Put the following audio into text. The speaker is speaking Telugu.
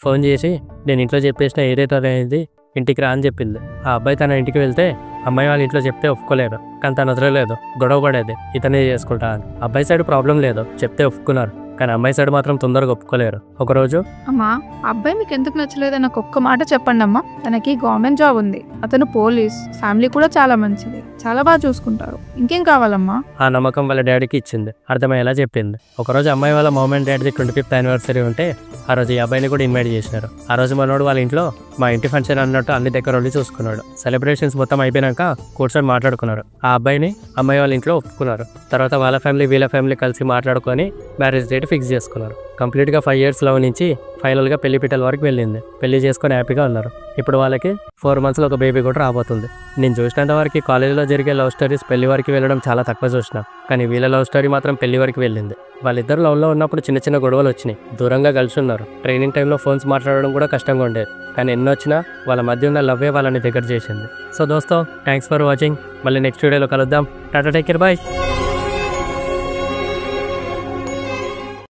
ఫోన్ చేసి నేను ఇంట్లో చెప్పేసిన ఏదైతే అనేది ఇంటికి రా అని చెప్పింది. ఆ అబ్బాయి తన ఇంటికి వెళ్తే అమ్మాయి వాళ్ళ ఇంట్లో చెప్తే ఒప్పుకోలేరు, కానీ తను వదలలేదు. గొడవ పడేది ఇతనే చేసుకుంటా అని. అబ్బాయి సైడ్ ప్రాబ్లం లేదు, చెప్తే ఒప్పుకున్నారు, కానీ అమ్మాయి సైడ్ మాత్రం తొందరగా ఒప్పుకోలేరు. ఒకరోజు అమ్మా అబ్బాయి మీకు ఎందుకు నచ్చలేదు నాకు ఒక్క మాట చెప్పండి అమ్మా. తనకి గవర్నమెంట్ జాబ్ ఉంది, అతను పోలీస్, ఫ్యామిలీ కూడా చాలా మంచిది, చాలా బాగా చూసుకుంటారు, ఇంకేం కావాలమ్మా? ఆ నమ్మకం వాళ్ళ డాడీకి ఇచ్చింది, అర్థమయ్యేలా చెప్పింది. ఒకరోజు అమ్మాయి వాళ్ళ మామ్ అండ్ డాడీది 25th యానివర్సరీ ఉంటే ఆ రోజు ఈ అబ్బాయిని కూడా ఇన్వైట్ చేసినారు. ఆ రోజు మనోడు వాళ్ళ ఇంట్లో మా ఇంటి ఫంక్షన్ అన్నట్టు అన్ని దగ్గర ఉండి చూసుకున్నాడు. సెలబ్రేషన్స్ మొత్తం అయిపోయినాక కూర్చొని మాట్లాడుకున్నారు. ఆ అబ్బాయిని అమ్మాయి వాళ్ళ ఇంట్లో ఒప్పుకున్నారు. తర్వాత వాళ్ళ ఫ్యామిలీ వీళ్ళ ఫ్యామిలీ కలిసి మాట్లాడుకొని మ్యారేజ్ డేట్ ఫిక్స్ చేసుకున్నారు. కంప్లీట్గా 5 years లవ్ నుంచి ఫైనల్గా పెళ్లి పీటల వరకు వెళ్ళింది. పెళ్లి చేసుకొని హ్యాపీగా ఉన్నారు. ఇప్పుడు వాళ్ళకి 4 monthsలో ఒక బేబీ కూడా రాబోతుంది. నేను చూసినంత వరకు కాలేజీలో జరిగే లవ్ స్టోరీస్ పెళ్లి వరకు వెళ్ళడం చాలా తక్కువ చూసిన, కానీ వీళ్ళ లవ్ స్టోరీ మాత్రం పెళ్లి వరకు వెళ్ళింది. వాళ్ళిద్దరు లవ్లో ఉన్నప్పుడు చిన్న చిన్న గొడవలు వచ్చినాయి, దూరంగా కలిసి ఉన్నారు. ట్రైనింగ్ టైంలో ఫోన్స్ మాట్లాడడం కూడా కష్టంగా ఉండేది, కానీ ఎన్ని వచ్చినా వాళ్ళ మధ్య ఉన్న లవ్వే వాళ్ళని దగ్గర చేసింది. సో దోస్తో థ్యాంక్స్ ఫర్ వాచింగ్. మళ్ళీ నెక్స్ట్ వీడియోలో కలుద్దాం. టాటా, టేక్ కేర్, బాయ్.